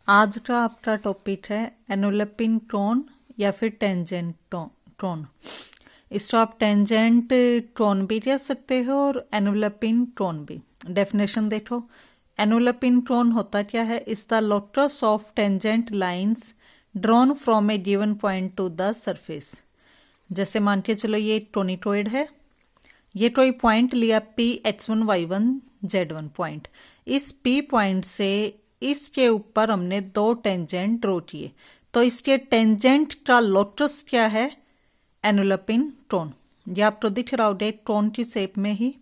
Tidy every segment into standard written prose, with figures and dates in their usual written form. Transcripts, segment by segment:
आज का आपका टॉपिक है एनुलपिन टोन या फिर टेंजेंट टोन। इसको आप टेंजेंट टोन भी कह सकते हो और एनुलपिन टोन भी। डेफिनेशन देखो, एनुलपिन टोन होता क्या है? Is the locus of tangent lines drawn from A given point two the surface. जैसे मान के चलो ये टोनिटोइड है, ये कोई पॉइंट लिया P H1 Y1 Z1 point. इस P पॉइंट से इसके ऊपर हमने दो टेंजेंट ड्रॉ किए, तो इसके टेंजेंट का लोटस क्या है? एनुलपिन टोन। ये आपको दिख रहा होगा टोन की शेप में ही।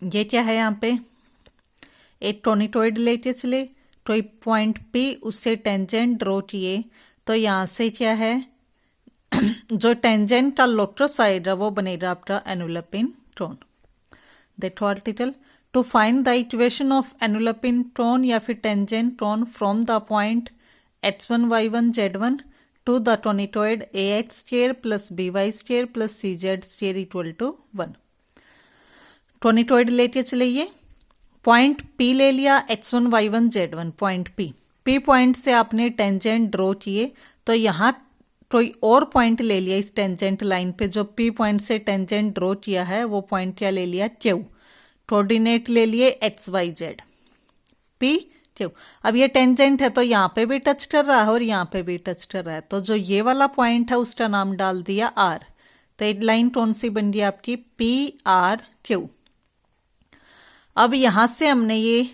ये क्या है? यहाँ पे एक टोनिटोइड लेके चले, तो पॉइंट P उससे टेंजेंट ड्रॉ किए, तो यहाँ से क्या है जो टेंजेंट का लोटस आएगा वो बनेगा आपका एनुलपिन टोन। देखो article, to find the equation of enveloping cone या फिर tangent cone from the point H1 Y1 Z1 to the conicoid AX square plus BY square plus CZ square equal to 1। Conicoid लेके चलिए, point P ले लिया H1 Y1 Z1 point P point से आपने tangent draw किए, तो यहाँ कोई और पॉइंट ले लिया इस टेंजेंट लाइन पे जो P पॉइंट से टेंजेंट ड्रॉ किया है, वो पॉइंट क्या ले लिया? Q। कोऑर्डिनेट ले लिए XYZ P Q। अब ये टेंजेंट है तो यहाँ पे भी टच कर रहा है और यहाँ पे भी टच कर रहा है, तो जो ये वाला पॉइंट है उसका नाम डाल दिया R। तो एक लाइन कौन सी बन गई आपकी? PRQ। अब यहां से हमने ये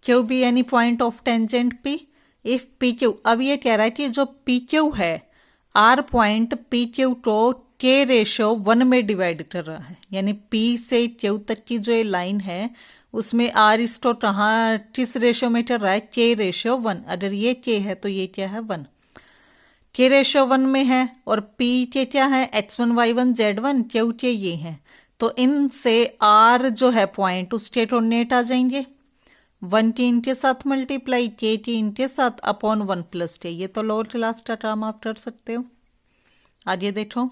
Q भी यानी point of tangent P, if PQ। अब ये कह रहा है कि जो PQ है R पॉइंट PQ को K रेशो 1 में डिवाइड कर रहा है, यानी P से Q तक की जो ये लाइन है उसमें R इसको कहाँ किस रेशो में कर रहा है? K ratio 1। अगर ये K है तो ये क्या है? 1। K रेशो 1 में है और P के क्या है? H1 Y1 Z1, Q के ये है, तो इनसे R जो है पॉइंट उसके कोऑर्डिनेट आ जाएंगे 1 के इनके साथ मल्टीप्लाई, K के इनके साथ अपॉन 1 प्लस K। ये तो लोअर क्लास का टर्म आप कर सकते हो। आगे देखो,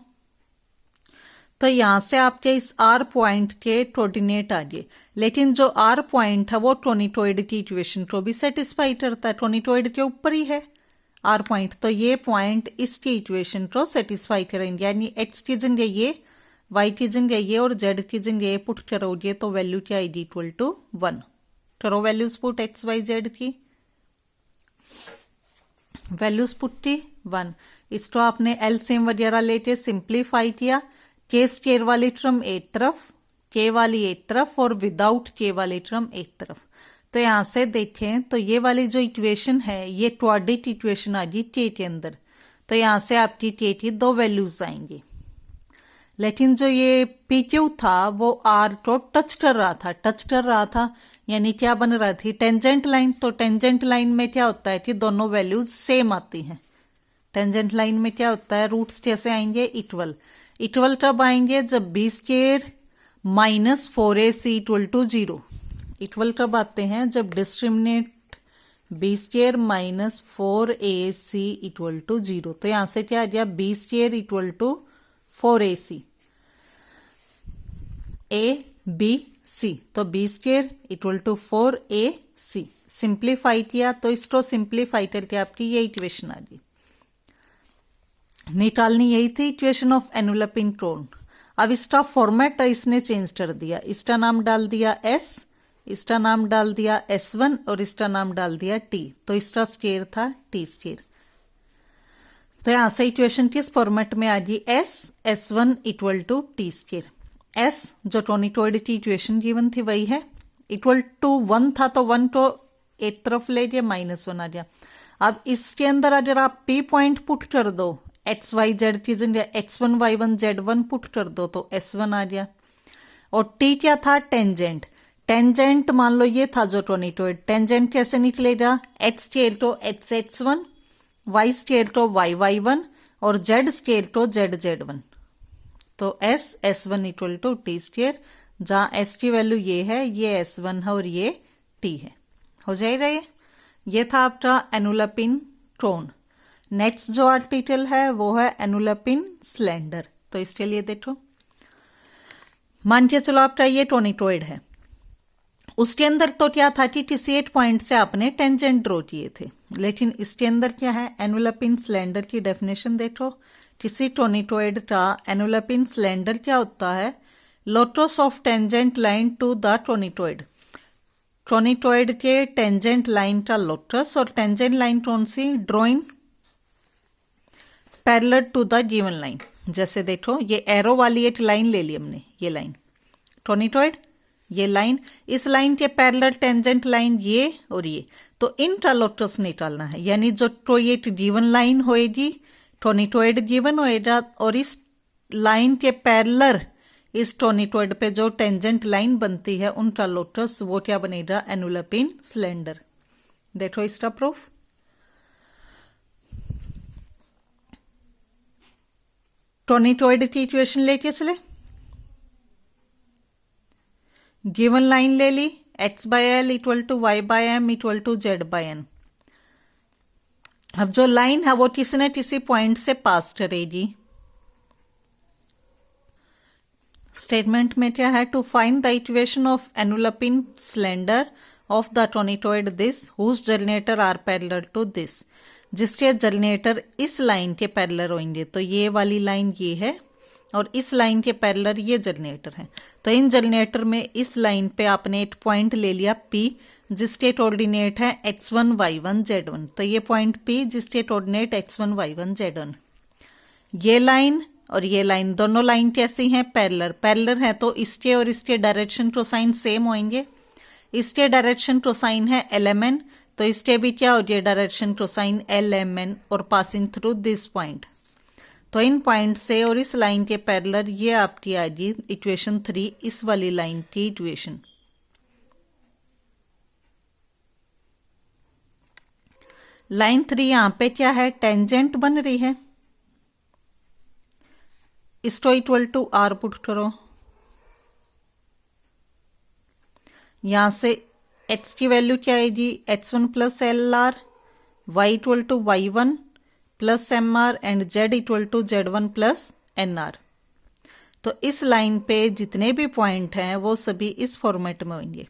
तो यहां से आपके इस R पॉइंट के कोऑर्डिनेट आ गए, लेकिन जो R पॉइंट है वो टोनिटोइड की इक्वेशन को भी सेटिस्फाई करता है, टोनिटोइड के ऊपर ही है R पॉइंट, तो ये पॉइंट इसकी इक्वेशन को सेटिस्फाई करेंगे, यानी X की जगह ये, Y की जगह ये और Z की जगह ये पुट करोगे तो वैल्यू क्या आएगी? Equal to 1। करो values put X Y Z की, वैल्यूज पुट की 1। इसको आपने एलसीएम वगैरह लेके सिंप्लीफाई किया, K स्क्वायर वाली टर्म एक तरफ, K वाली एक तरफ और विदाउट K वाली टर्म एक तरफ। तो यहां से देखें तो ये वाली जो इक्वेशन है ये क्वाड्रेटिक इक्वेशन आ गई K के अंदर, तो यहां से आपकी K की दो वैल्यूज आएंगी। लेकिन जो ये PQ था वो R को टच कर रहा था, यानी क्या बन रहा थी? Tangent line. तो टेंजेंट लाइन में क्या होता है कि दोनों वैल्यूज सेम आती हैं। टेंजेंट लाइन में क्या होता है? रूट्स कैसे आएंगे? इक्वल। इक्वल कब आएंगे? जब B square minus 4AC equal to 0। इक्वल कब आते हैं? जब discriminant B square minus 4AC equal to 0। तो यहां से क्या आ गया? B square equal to 4AC ABC, तो B square equal to 4AC। Simplify किया तो इसको सिंप्लीफाई करके आपकी ये इक्वेशन आ गई। निकालनी यही थी इक्वेशन ऑफ एनुलपिन टोन। अब इसका फॉर्मेट इसने चेंज कर दिया, इसका नाम डाल दिया S, इसका नाम डाल दिया S1 और इसका नाम डाल दिया T। तो इसका स्क्वायर था T स्क्वायर। तो यहां से इक्वेशन किस फॉर्मेट में आ गई? S1 equal to T square. S जो टोनिटोइड की इक्वेशन गिवन थी वही है, इक्वल टू 1 था तो 1 को एक तरफ ले गया, -1 आ गया। अब इसके अंदर अगर आप P पॉइंट पुट कर दो XYZ की जगह H1 Y1 Z1 पुट कर दो तो S1 आ गया। और T क्या था? टेंजेंट। टेंजेंट मान लो ये था जो टोनिटोइड, टेंजेंट कैसे निकलेगा? X स्क्वायर तो XX1, Y स्क्वायर तो YY1 और Z स्क्वायर तो ZZ1। तो S1 equal to T square, जहां S की वैल्यू ये है, ये S1 है और ये T है। हो जाएगा ये था आपका एनुलपिन टोन। नेक्स्ट जो आर्टिकल है वो है एनुलपिन स्लेंडर। तो इसके लिए देखो, मान के चलो आपका ये टोनिटोइड है, उसके अंदर तो क्या था कि किसी एक पॉइंट से आपने टेंजेंट ड्रॉ किए थे, लेकिन इसके अंदर क्या है, एनुलर सिलेंडर की डेफिनेशन देखो। किसी टोनिटोइड का एनुलर सिलेंडर क्या होता है, locus of tangent line to the conicoid, conicoid के टेंजेंट लाइन का लोटस, और टेंजेंट लाइन कौन सी, drawing parallel to the given line. जैसे देखो ये एरो वाली एक लाइन ले ली हमने, ये लाइन टोनिटोइड, ये लाइन, इस लाइन के पैरेलल टेंजेंट लाइन ये और ये, तो इनका लोटस निकालना है। यानी जो टोइट गिवन लाइन होएगी, टोनिटोइड गिवन होएगा, और इस लाइन के पैरेलल इस टोनिटोइड पे जो टेंजेंट लाइन बनती है उनका लोटस, वो क्या बनेगा, एनुलर सिलेंडर। देखो इसका प्रूफ। टोनिटोइड की इक्वेशन लेके चले, गिवन लाइन ले ली, x by L equal to Y by M equal to Z by N. अब जो लाइन है वो किसी न किसी पॉइंट से पास करेगी। स्टेटमेंट में क्या है, to find the equation of एनुलर cylinder of the conicoid this whose generator are parallel to this, जिसके जनरेटर इस लाइन के पैरेलल होंगे। तो ये वाली लाइन ये है और इस लाइन के पैरेलल ये जनरेटर है। तो इन जनरेटर में इस लाइन पे आपने एक पॉइंट ले लिया P, जिसके कोऑर्डिनेट है x1 y1 z1। तो ये पॉइंट P जिसके कोऑर्डिनेट x1 y1 z1। ये लाइन और ये लाइन, दोनों लाइन कैसी हैं, पैरेलल। पैरेलल है तो इसके और इसके डायरेक्शन कोसाइन सेम होंगे। इसके डायरेक्शन कोसाइन है LMN, तो इसके भी क्या हो गया, डायरेक्शन कोसाइन LMN, और पासिंग थ्रू दिस पॉइंट। तो इन पॉइंट से और इस लाइन के पैरेलल ये आपकी आएगी इक्वेशन 3, इस वाली लाइन की इक्वेशन। लाइन 3 यहां पे क्या है, टेंजेंट बन रही है, इसको इक्वल टू आर पुट करो। यहां से x की वैल्यू क्या आएगी, h1 plus L R, Y equal to y1 plus M R, and z equal to z1 plus N R. तो इस लाइन पे जितने भी पॉइंट हैं वो सभी इस फॉर्मेट में होंगे,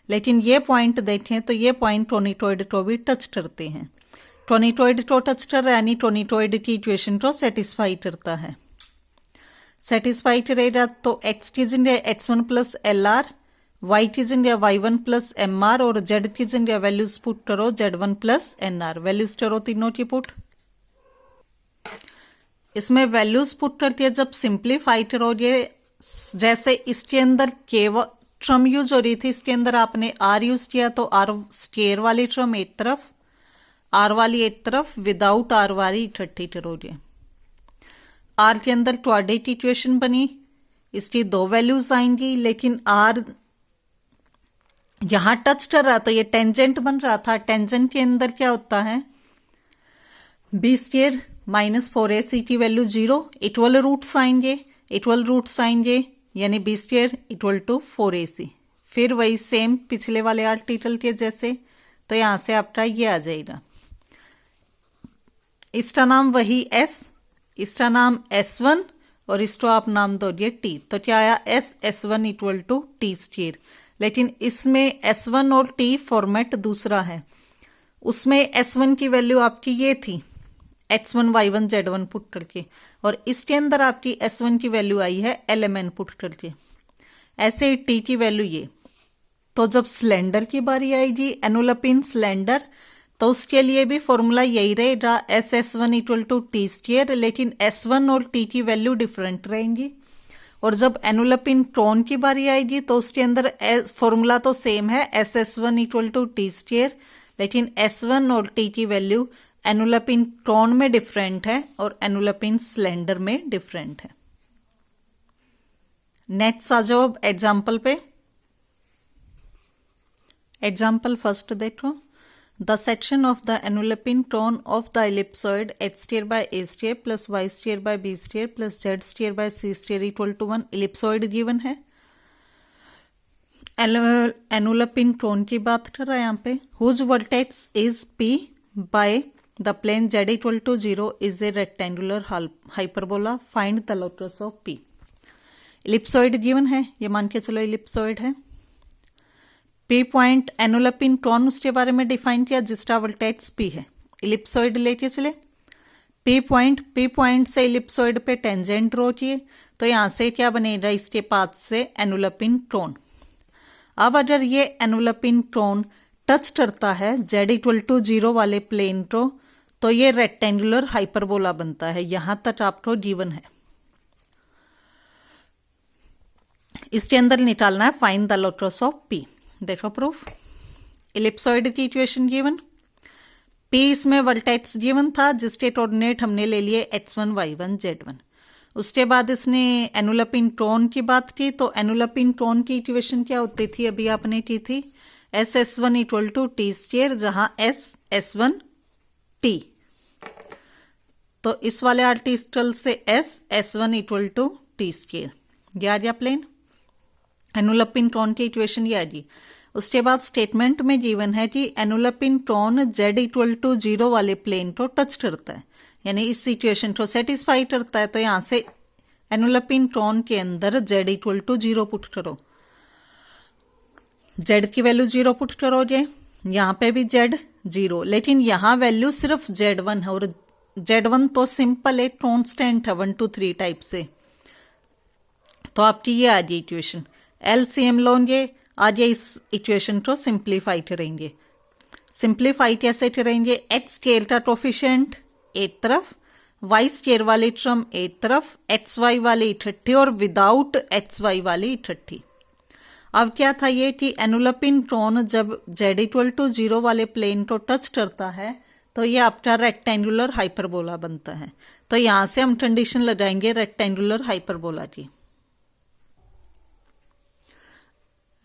लेकिन ये पॉइंट देखें तो ये पॉइंट टोनिटोइड को भी टच करते हैं। टोनिटोइड को टच कर रहा है यानी टोनिटोइड की इक्वेशन को सेटिस्फाई करता है। सेटिस्फाई करेगा तो x की जगह h1 plus L are, y की जगह y1 प्लस एम आर, और z की जगह वैल्यूज पुट करो z1 plus N are. Values करो तीनों की पुट। इसमें वैल्यूज पुट करके जब सिंप्लीफाई करोगे, जैसे इसके अंदर केवल ट्रम यूज हो रही थी, इसके अंदर आपने आर यूज किया, तो आर स्केयर वाली ट्रम एक तरफ, आर वाली एक तरफ, विदाउट आर वाली इकट्ठी करोगे। आर के अंदर क्वाड्रेटिक इक्वेशन बनी, इसकी 2 वैल्यूज आएंगी, लेकिन आर यहां टच कर रहा तो ये टेंजेंट बन रहा था। टेंजेंट के अंदर क्या होता है, बी स्क्वायर माइनस 4ac की वैल्यू 0, इक्वल रूट्स आएंगे, यानी B square equal to 4ac। फिर वही सेम पिछले वाले आर्टिकल के जैसे, तो यहां से आपका ये आ जाएगा, इसका नाम वही s, इसका नाम s1, और इसको आप नाम दोगे t। तो क्या आया, s1 equal to T square. लेकिन इसमें s1 और t फॉर्मेट दूसरा है। उसमें s1 की वैल्यू आपकी ये थी, x1 y1 z1 पुट करके, और इसके अंदर आपकी s1 की वैल्यू आई है LMN पुट करके। ऐसे ही t की वैल्यू ये। तो जब सिलेंडर की बारी आएगी, एनुलर सिलेंडर, तो उसके लिए भी फॉर्मूला यही रहेगा, s1 equal to T square, लेकिन s1 और t की वैल्यू डिफरेंट रहेंगी। और जब एनुलर टोन की बारी आएगी तो उसके अंदर फॉर्मूला तो सेम है, s1 equal to T square, लेकिन s1 और t की वैल्यू एनुलर टोन में डिफरेंट है और एनुलर सिलेंडर में डिफरेंट है। नेक्स्ट आ जाओ अब एग्जाम्पल पे। एग्जाम्पल फर्स्ट देखो, the section of the annular cone of the ellipsoid h square by a square plus y square by b square plus z square by c square equal to 1। Ellipsoid given है, annular cone की बात कर रहा है यहाँ पे। Whose vertex is p bye the plane z equal to 0 is a rectangular hyperbola, find the locus of p। Ellipsoid given है, ये मान के चलो एलिप्सॉइड है। पी पॉइंट एनुलपिन टोन उसके बारे में डिफाइन किया जिसका वोल्टेज पी है। इलिप्सॉइड लेके चले, पी पॉइंट से इलिप्सॉइड पे टेंजेंट ड्रॉ किए, तो यहाँ से क्या बनेगा, इसके पाथ से एनुलपिन टोन। अब अगर ये एनुलपिन टोन टच करता है z=0 वाले प्लेन को, तो ये रेक्टेंगुलर हाइपरबोला बनता है। यहां तक आपको गिवन है। इसके अंदर निकालना है find the locus of P. देखो प्रूफ, इलिप्सॉइड की इक्वेशन गिवन, पी इसमें वर्टेक्स गिवन था जिसके कोऑर्डिनेट हमने ले लिए x1 y1 z1। उसके बाद इसने एनुलपिन टोन की बात की, तो एनुलपिन टोन की इक्वेशन क्या होती थी, अभी आपने की थी S(S1) = t², जहां S(S1) t। तो इस वाले आर्टिकल से S(S1) = t², ये आ गया प्लेन। एनुलपिन टोन की इक्वेशन ये आ गई। उसके बाद स्टेटमेंट में गिवन है कि एनुलपिन टोन z=0 वाले प्लेन को टच करता है, यानी इस इक्वेशन को सेटिस्फाई करता है। तो यहां से एनुलपिन टोन के अंदर z=0 पुट करो, z की वैल्यू 0 पुट करोगे, यहाँ पे भी z 0, लेकिन यहाँ वैल्यू सिर्फ z1 है, और z1 तो सिंपल है, कांस्टेंट है 1 2 3 टाइप से। तो आपकी ये आ गई इक्वेशन। एलसीएम लोगे, आज ये इस इक्वेशन को सिंप्लीफाई करेंगे। सिंप्लीफाई कैसे करेंगे, एक्स स्केयर का कोफिशिएंट एक तरफ, वाई स्केयर वाली टर्म एक तरफ, एक्स वाई वाली इकट्ठी और विदाउट एक्स वाई वाली इकट्ठी। अब क्या था ये कि एनुलपिन टोन जब z=0 वाले प्लेन को टच करता है तो ये आपका रेक्टेंगुलर हाइपरबोला बनता है। तो यहां से हम कंडीशन लगाएंगे रेक्टेंगुलर हाइपरबोला की।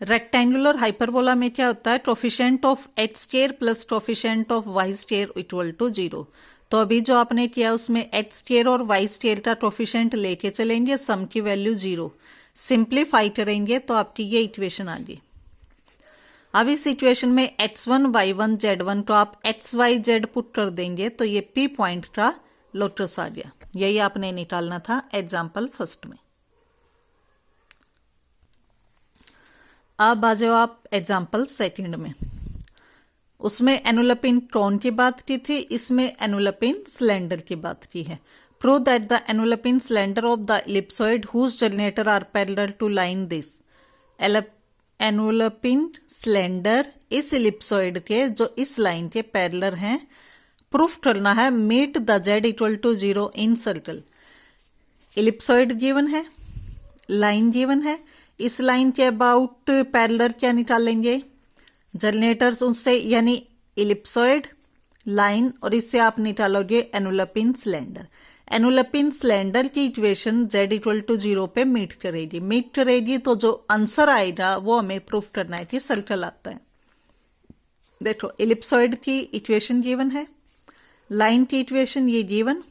रेक्टेंगुलर हाइपरबोला में क्या होता है, coefficient of x² plus coefficient of y² = 0। तो अभी जो आपने किया उसमें x² और y² का कोफिशिएंट लेके चलेंगे, सम की वैल्यू 0, सिंप्लीफाई करेंगे तो आपकी ये इक्वेशन आ गई। अब इस इक्वेशन में x1 y1 z1 को आप x y z पुट कर देंगे, तो ये p पॉइंट का लोटस आ गया। यही आपने निकालना था एग्जाम्पल फर्स्ट में। अब आ जाओ आप एग्जाम्पल सेकंड में। उसमें एनुलपिन टोन की बात की थी, इसमें एनुलपिन सिलेंडर की बात की है। Prove that the enulepin cylinder of the ellipsoid whose generator are parallel to line this. Enveloping cylinder इस इलिप्सॉइड के जो इस लाइन के पैरेलल हैं, प्रूफ करना है meet the z=0 in circle. Ellipsoid given है, लाइन गिवन है, इस लाइन के अबाउट पैरेलल क्या निकालेंगे, जनरेटर्स उनसे, यानी इलिप्सॉइड, लाइन, और इससे आप निकालोगे एनुलपिन सिलेंडर। एनुलपिन सिलेंडर की इक्वेशन z=0 पे मीट करेगी, तो जो आंसर आएगा वो हमें प्रूफ करना है कि सर्कल आता है। देखो इलिप्सॉइड की इक्वेशन गिवन है, लाइन की इक्वेशन ये गिवन।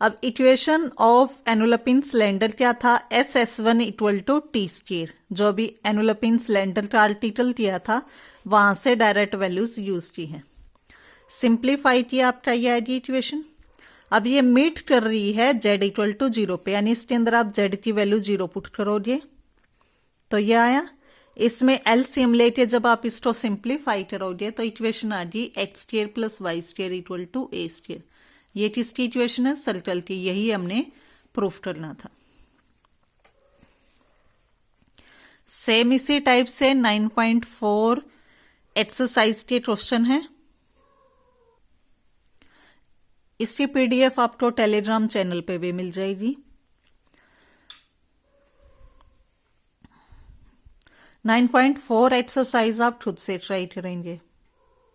अब इक्वेशन ऑफ एनुलपिन सिलेंडर क्या था, S(S1) = t², जो अभी एनुलपिन सिलेंडर का आर्टिकल किया था वहां से डायरेक्ट वैल्यूज यूज की है। सिंप्लीफाई किया आपका ये आएगी इक्वेशन। अब ये मीट कर रही है z=0 पे, यानी इसके अंदर आप z की वैल्यू 0 पुट करोगे तो ये आया। इसमें एलसीएम लेके जब आप इसको सिंप्लीफाई करोगे तो इक्वेशन आ गई x² प्लस y² = a²। ये किसकी इक्वेशन है, सर्कल की, यही हमने प्रूफ करना था। सेम इसी टाइप से 9.4 एक्सरसाइज के क्वेश्चन है। इसकी पीडीएफ आपको टेलीग्राम चैनल पे भी मिल जाएगी। 9.4 एक्सरसाइज आप खुद से ट्राई करेंगे।